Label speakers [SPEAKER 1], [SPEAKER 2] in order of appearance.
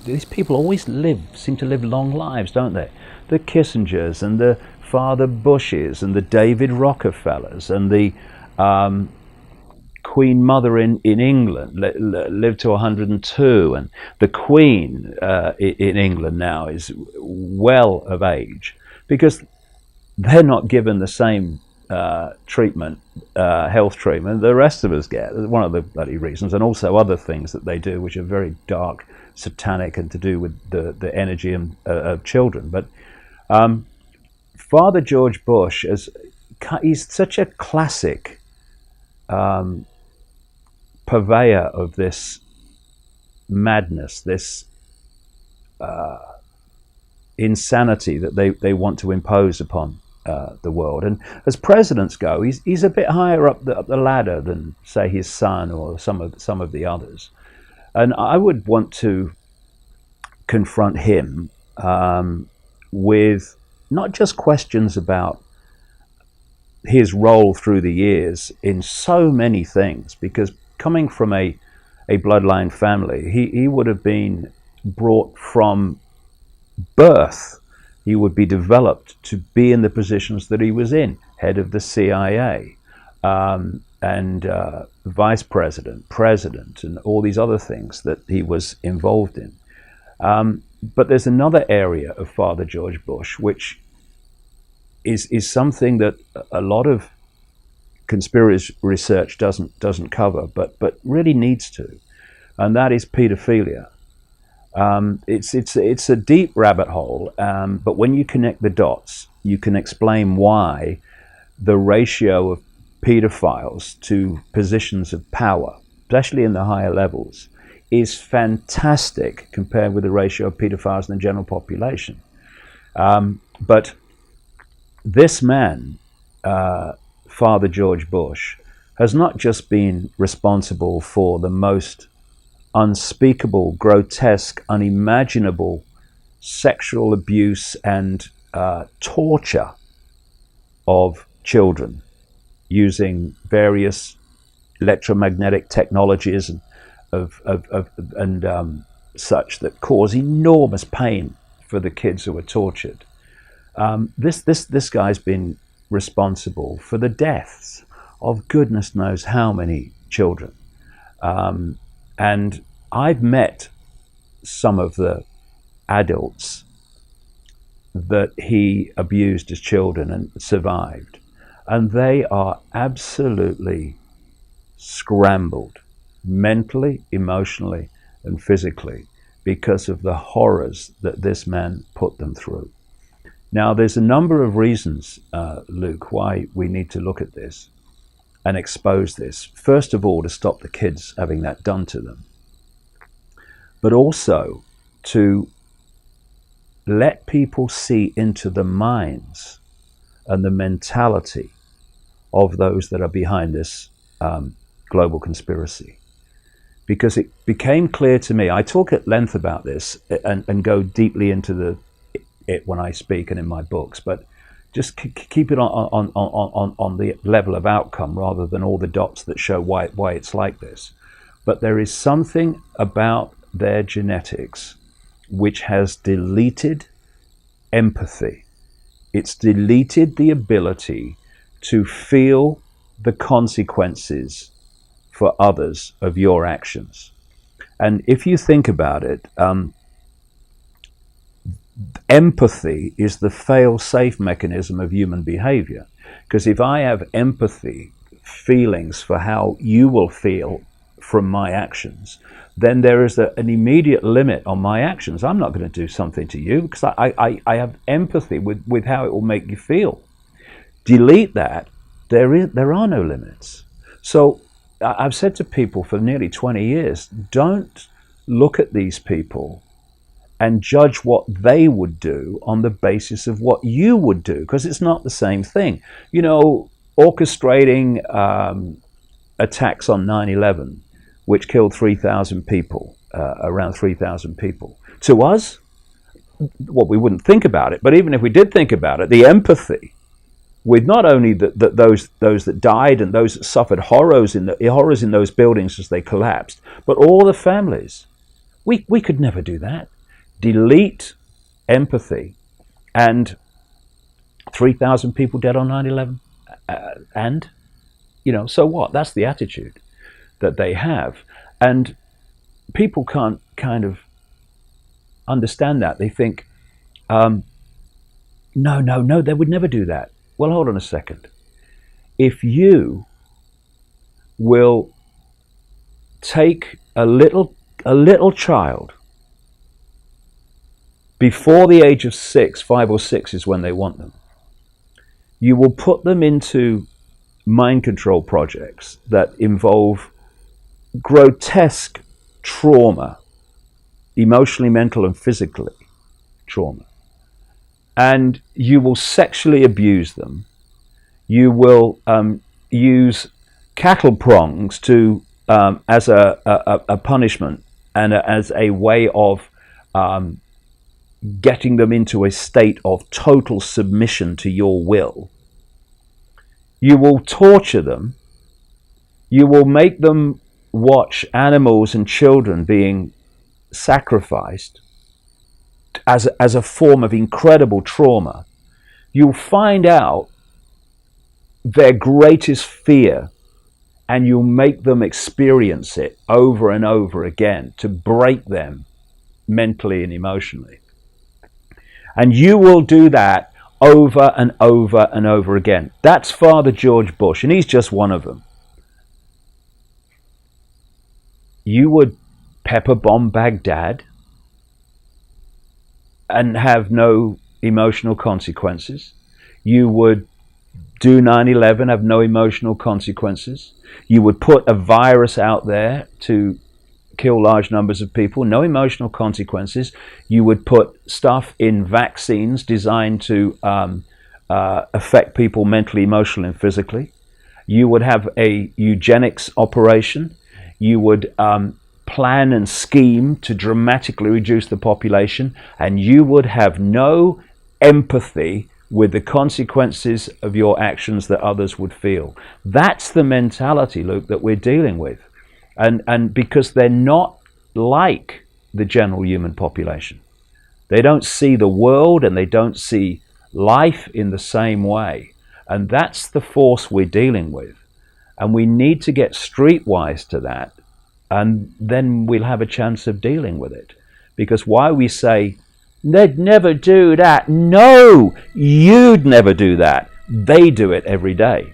[SPEAKER 1] these people always seem to live long lives, don't they? The Kissingers and the Father Bushes and the David Rockefellers and the Queen Mother in England lived to 102, and the Queen in England now is well of age, because they're not given the same treatment, health treatment the rest of us get. One of the bloody reasons, and also other things that they do which are very dark, satanic, and to do with the energy of children. But Father George Bush, he's such a classic purveyor of this madness, this insanity that they want to impose upon the world. And as presidents go, he's a bit higher up the ladder than, say, his son or some of the others. And I would want to confront him with not just questions about his role through the years in so many things, because coming from a bloodline family, he would have been brought from birth. He would be developed to be in the positions that he was in, head of the CIA, and vice president, president, and all these other things that he was involved in. But there's another area of Father George Bush which is something that a lot of conspiracy research doesn't cover, but really needs to, and that is pedophilia. It's a deep rabbit hole, but when you connect the dots, you can explain why the ratio of pedophiles to positions of power, especially in the higher levels, is fantastic compared with the ratio of pedophiles in the general population. But this man, Father George Bush, has not just been responsible for the most unspeakable, grotesque, unimaginable sexual abuse and torture of children using various electromagnetic technologies and such that cause enormous pain for the kids who are tortured. This guy's been responsible for the deaths of goodness knows how many children. And I've met some of the adults that he abused as children and survived, and they are absolutely scrambled mentally, emotionally, and physically because of the horrors that this man put them through. Now, there's a number of reasons, Luke, why we need to look at this and expose this. First of all, to stop the kids having that done to them, but also to let people see into the minds and the mentality of those that are behind this global conspiracy. Because it became clear to me, I talk at length about this and go deeply into it when I speak and in my books, but just keep it on the level of outcome rather than all the dots that show why it's like this. But there is something about their genetics which has deleted empathy. It's deleted the ability to feel the consequences for others of your actions. And if you think about it, empathy is the fail-safe mechanism of human behavior. Because if I have empathy, feelings for how you will feel from my actions, then there is an immediate limit on my actions. I'm not going to do something to you because I have empathy with how it will make you feel. Delete that, there are no limits. So I've said to people for nearly 20 years, don't look at these people and judge what they would do on the basis of what you would do, because it's not the same thing. You know, orchestrating attacks on 9/11, which killed 3,000 people, around 3,000 people. To us, well, we wouldn't think about it, but even if we did think about it, the empathy with not only those that died and those that suffered horrors in those buildings as they collapsed, but all the families We could never do that. Delete empathy, and 3,000 people dead on 9/11. And, so what? That's the attitude that they have. And people can't kind of understand that. They think, no, they would never do that. Well, hold on a second. If you will take a little child before the age of 6, 5 or 6 is when they want them, you will put them into mind control projects that involve grotesque trauma, emotionally, mental, and physically trauma. And you will sexually abuse them. You will use cattle prongs to as a punishment and as a way of getting them into a state of total submission to your will. You will torture them. You will make them watch animals and children being sacrificed as a form of incredible trauma. You'll find out their greatest fear, and you'll make them experience it over and over again to break them mentally and emotionally. And you will do that over and over and over again. That's Father George Bush, and he's just one of them. You would pepper bomb Baghdad and have no emotional consequences. You would do 9/11, have no emotional consequences. You would put a virus out there to kill large numbers of people, no emotional consequences. You would put stuff in vaccines designed to affect people mentally, emotionally, and physically. You would have a eugenics operation. You would plan and scheme to dramatically reduce the population, and you would have no empathy with the consequences of your actions that others would feel. That's the mentality, Luke, that we're dealing with. And because they're not like the general human population. They don't see the world and they don't see life in the same way. And that's the force we're dealing with. And we need to get streetwise to that. And then we'll have a chance of dealing with it. Because why we say, they'd never do that. No, you'd never do that. They do it every day.